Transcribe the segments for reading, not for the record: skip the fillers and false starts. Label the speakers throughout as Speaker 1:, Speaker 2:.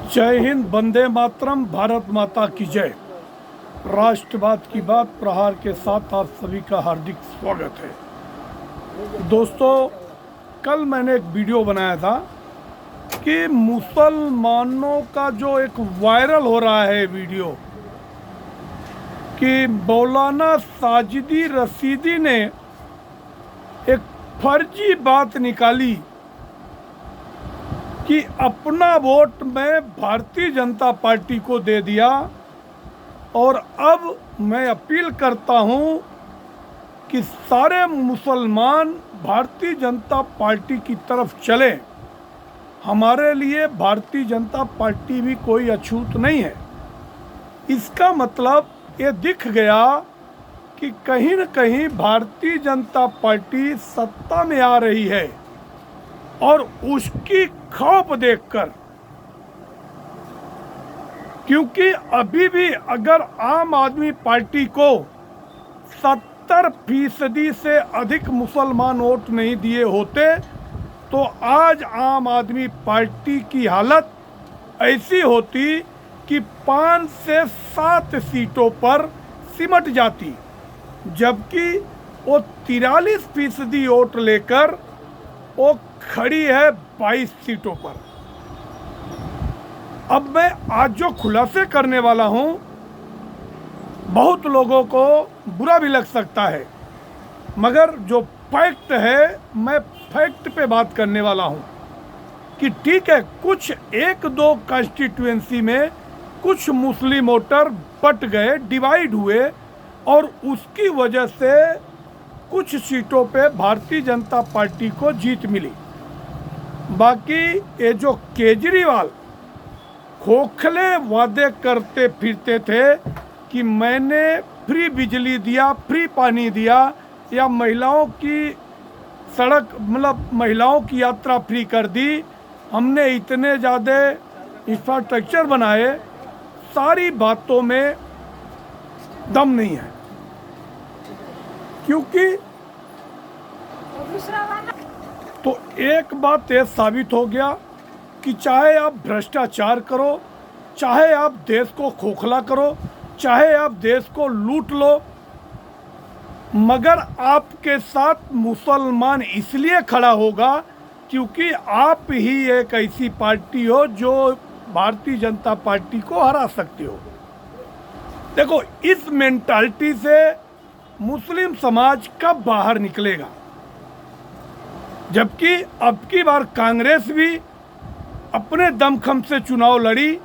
Speaker 1: जय हिंद, वंदे मातरम, भारत माता की जय। राष्ट्रवाद की बात प्रहार के साथ आप सभी का हार्दिक स्वागत है। दोस्तों, कल मैंने एक वीडियो बनाया था कि मुसलमानों का जो एक वायरल हो रहा है वीडियो कि मौलाना साजिदी रशीदी ने एक फर्जी बात निकाली कि अपना वोट मैं भारतीय जनता पार्टी को दे दिया और अब मैं अपील करता हूं कि सारे मुसलमान भारतीय जनता पार्टी की तरफ चलें। हमारे लिए भारतीय जनता पार्टी भी कोई अछूत नहीं है। इसका मतलब ये दिख गया कि कहीं न कहीं भारतीय जनता पार्टी सत्ता में आ रही है और उसकी खौफ देखकर, क्योंकि अभी भी अगर आम आदमी पार्टी को 70% से अधिक मुसलमान वोट नहीं दिए होते तो आज आम आदमी पार्टी की हालत ऐसी होती कि 5 से 7 सीटों पर सिमट जाती, जबकि वो 43% वोट लेकर वो खड़ी है 22 सीटों पर। अब मैं आज जो खुलासे करने वाला हूं, बहुत लोगों को बुरा भी लग सकता है, मगर जो फैक्ट है मैं फैक्ट पे बात करने वाला हूं कि ठीक है, कुछ 1-2 कॉन्स्टिट्यूएंसी में कुछ मुस्लिम वोटर बट गए, डिवाइड हुए और उसकी वजह से कुछ सीटों पे भारतीय जनता पार्टी को जीत मिली। बाकी ये जो केजरीवाल खोखले वादे करते फिरते थे कि मैंने फ्री बिजली दिया, फ्री पानी दिया, या महिलाओं की सड़क मतलब महिलाओं की यात्रा फ्री कर दी, हमने इतने ज़्यादा इंफ्रास्ट्रक्चर बनाए, सारी बातों में दम नहीं है। क्योंकि तो एक बात ये साबित हो गया कि चाहे आप भ्रष्टाचार करो, चाहे आप देश को खोखला करो, चाहे आप देश को लूट लो, मगर आपके साथ मुसलमान इसलिए खड़ा होगा क्योंकि आप ही एक ऐसी पार्टी हो जो भारतीय जनता पार्टी को हरा सकते हो। देखो, इस मेंटालिटी से मुस्लिम समाज कब बाहर निकलेगा, जबकि अब की बार कांग्रेस भी अपने दमखम से चुनाव लड़ी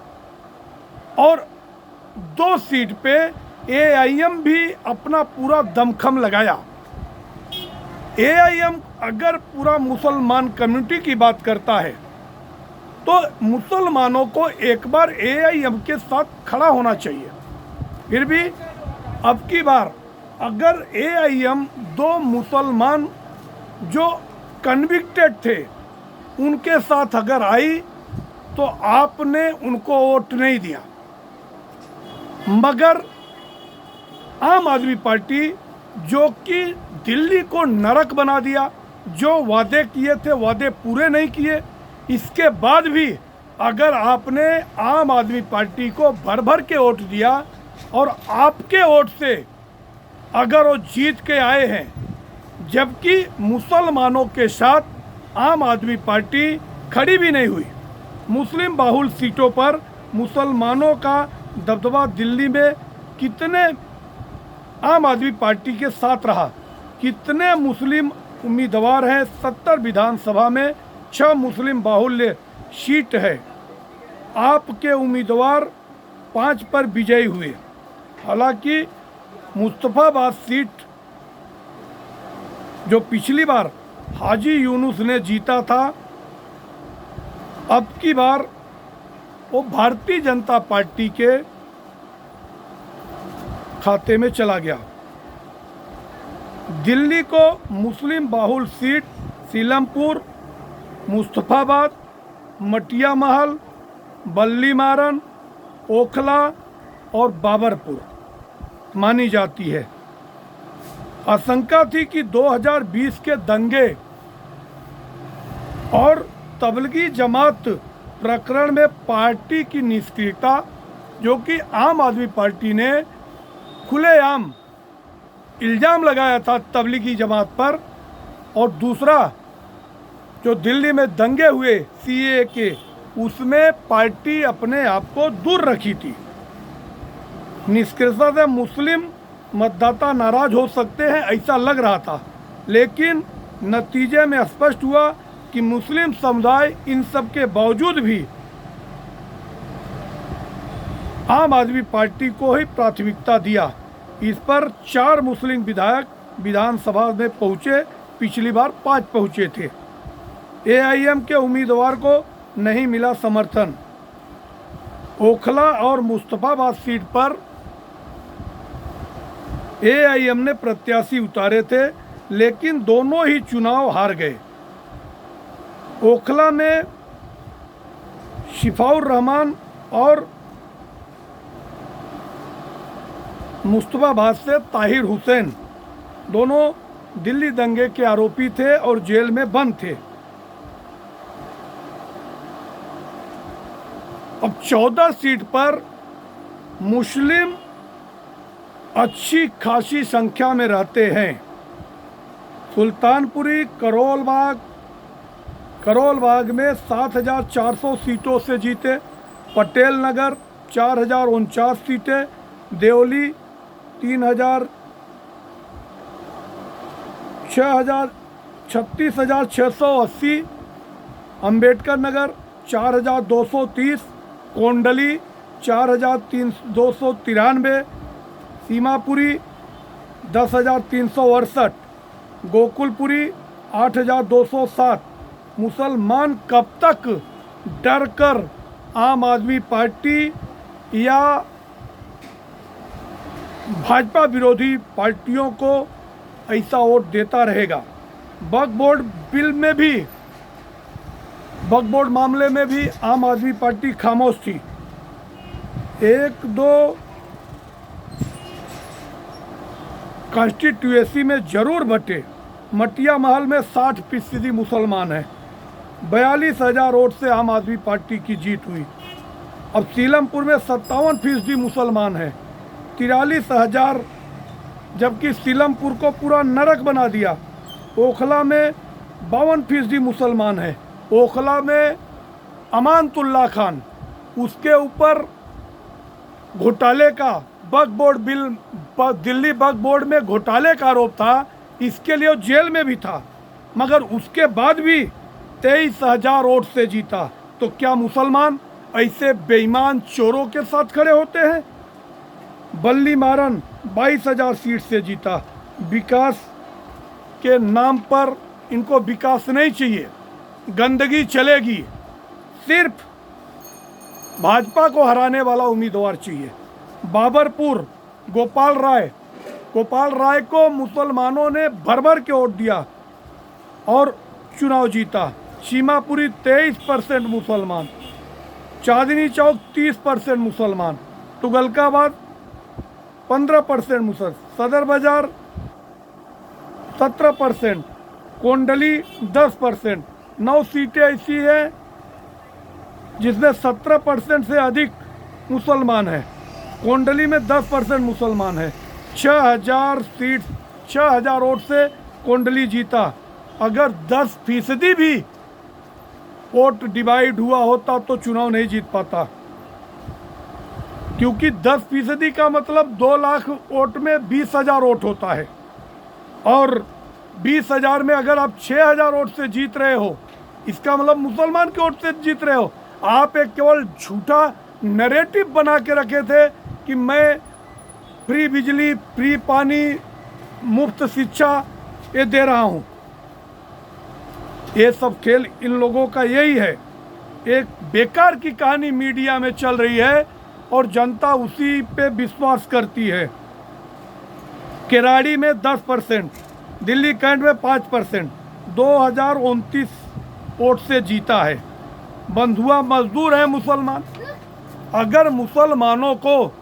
Speaker 1: और 2 सीट पे एआईएम भी अपना पूरा दमखम लगाया। एआईएम अगर पूरा मुसलमान कम्युनिटी की बात करता है तो मुसलमानों को एक बार एआईएम के साथ खड़ा होना चाहिए। फिर भी अब की बार अगर एआईएम 2 मुसलमान जो कन्विक्टेड थे उनके साथ अगर आई तो आपने उनको वोट नहीं दिया, मगर आम आदमी पार्टी जो कि दिल्ली को नरक बना दिया, जो वादे किए थे वादे पूरे नहीं किए, इसके बाद भी अगर आपने आम आदमी पार्टी को भर भर के वोट दिया और आपके वोट से अगर वो जीत के आए हैं, जबकि मुसलमानों के साथ आम आदमी पार्टी खड़ी भी नहीं हुई, मुस्लिम बाहुल सीटों पर मुसलमानों का दबदबा दिल्ली में कितने आम आदमी पार्टी के साथ रहा, कितने मुस्लिम उम्मीदवार हैं, 70 विधानसभा में 6 मुस्लिम बाहुल्य सीट है, आपके उम्मीदवार 5 पर विजयी हुए। हालांकि मुस्तफाबाद सीट जो पिछली बार हाजी यूनुस ने जीता था, अब की बार वो भारतीय जनता पार्टी के खाते में चला गया। दिल्ली को मुस्लिम बाहुल सीट सीलमपुर, मुस्तफाबाद, मटिया महल, बल्ली मारन, ओखला और बाबरपुर मानी जाती है। आशंका थी कि 2020 के दंगे और तबलीगी जमात प्रकरण में पार्टी की निष्क्रियता, जो कि आम आदमी पार्टी ने खुलेआम इल्ज़ाम लगाया था तबलीगी जमात पर, और दूसरा जो दिल्ली में दंगे हुए सीएए के, उसमें पार्टी अपने आप को दूर रखी थी। निष्क्रियता से मुस्लिम मतदाता नाराज हो सकते हैं ऐसा लग रहा था, लेकिन नतीजे में स्पष्ट हुआ कि मुस्लिम समुदाय इन सब के बावजूद भी आम आदमी पार्टी को ही प्राथमिकता दिया। इस पर 4 मुस्लिम विधायक विधानसभा में पहुंचे, पिछली बार 5 पहुंचे थे। एआईएम के उम्मीदवार को नहीं मिला समर्थन। ओखला और मुस्तफाबाद सीट पर एआईएम ने प्रत्याशी उतारे थे, लेकिन दोनों ही चुनाव हार गए। ओखला में शिफाउर रहमान और मुस्तफाबाद से ताहिर हुसैन, दोनों दिल्ली दंगे के आरोपी थे और जेल में बंद थे। अब 14 सीट पर मुस्लिम अच्छी खासी संख्या में रहते हैं। सुल्तानपुरी करोल बाग में 7,400 सीटों से जीते। पटेल नगर 4,049 सीटें, देवली 36,680, अंबेडकर नगर 4,230, कोंडली 4,293, सीमापुरी 10,368, गोकुलपुरी 8,207। मुसलमान कब तक डर कर आम आदमी पार्टी या भाजपा विरोधी पार्टियों को ऐसा वोट देता रहेगा? वक्फ बोर्ड मामले में भी आम आदमी पार्टी खामोश थी। 1-2 कॉन्स्टिट्यूएंसी में जरूर बटे। मटिया महल में 60% मुसलमान हैं। 42,000 वोट से आम आदमी पार्टी की जीत हुई। अब सीलमपुर में 57% मुसलमान हैं। 43,000, जबकि सीलमपुर को पूरा नरक बना दिया। ओखला में 52% मुसलमान हैं। ओखला में अमानतुल्लाह खान, उसके ऊपर घोटाले का दिल्ली वक्फ बोर्ड में घोटाले का आरोप था, इसके लिए जेल में भी था, मगर उसके बाद भी 23,000 वोट से जीता। तो क्या मुसलमान ऐसे बेईमान चोरों के साथ खड़े होते हैं? बल्ली मारन 22,000 सीट से जीता। विकास के नाम पर इनको विकास नहीं चाहिए, गंदगी चलेगी। सिर्फ भाजपा को हराने वाला उम्मीदवार चाहिए। बाबरपुर गोपाल राय को मुसलमानों ने भर के वोट दिया और चुनाव जीता। सीमापुरी 23% मुसलमान, चांदनी चौक 30% मुसलमान, तुगलकाबाद 15% मुसलमान, सदर बाजार 17%, कोंडली 10%। 9 सीटें ऐसी हैं जिसमें 17% से अधिक मुसलमान हैं। कोंडली में 10% मुसलमान है। 6,000 वोट से कोंडली जीता। अगर 10% भी वोट डिवाइड हुआ होता तो चुनाव नहीं जीत पाता, क्योंकि 10% का मतलब 2 लाख वोट में 20,000 वोट होता है, और 20,000 में अगर आप 6,000 वोट से जीत रहे हो, इसका मतलब मुसलमान के वोट से जीत रहे हो। आप एक केवल झूठा नैरेटिव बना के रखे थे कि मैं फ्री बिजली, फ्री पानी, मुफ्त शिक्षा ये दे रहा हूँ। ये सब खेल इन लोगों का यही है। एक बेकार की कहानी मीडिया में चल रही है और जनता उसी पे विश्वास करती है। केराड़ी में 10%, दिल्ली कैंट में 5%, 2029 वोट से जीता है। बंधुआ मजदूर है मुसलमान। अगर मुसलमानों को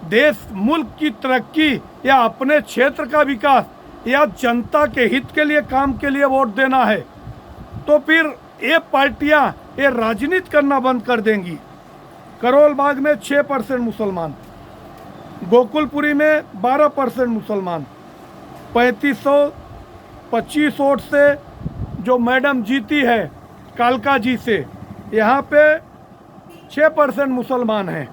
Speaker 1: देश मुल्क की तरक्की या अपने क्षेत्र का विकास या जनता के हित के लिए काम के लिए वोट देना है, तो फिर ये पार्टियां ये राजनीति करना बंद कर देंगी। करोल बाग में 6% मुसलमान, गोकुलपुरी में 12% मुसलमान, 3525 वोट से जो मैडम जीती है कालका जी से, यहाँ पे 6% मुसलमान हैं।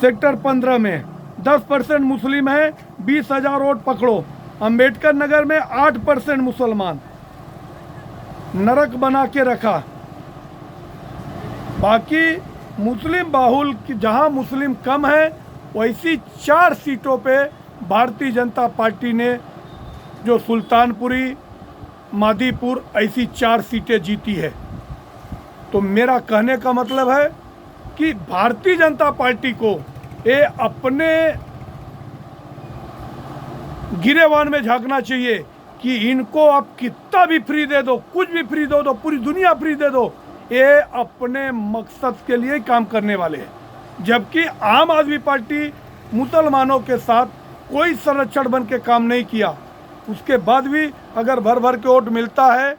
Speaker 1: सेक्टर 15 में 10% मुस्लिम है, 20,000 वोट पकड़ो। अंबेडकर नगर में 8% मुसलमान, नरक बना के रखा। बाकी मुस्लिम बाहुल की जहां मुस्लिम कम है, वैसी 4 सीटों पे भारतीय जनता पार्टी ने, जो सुल्तानपुरी, मादीपुर, ऐसी 4 सीटें जीती है। तो मेरा कहने का मतलब है कि भारतीय जनता पार्टी को ये अपने गिरेबान में झांकना चाहिए कि इनको आप कितना भी फ्री दे दो, कुछ भी फ्री दे दो, पूरी दुनिया फ्री दे दो, ये अपने मकसद के लिए काम करने वाले हैं। जबकि आम आदमी पार्टी मुसलमानों के साथ कोई संरक्षण बन के काम नहीं किया, उसके बाद भी अगर भर भर के वोट मिलता है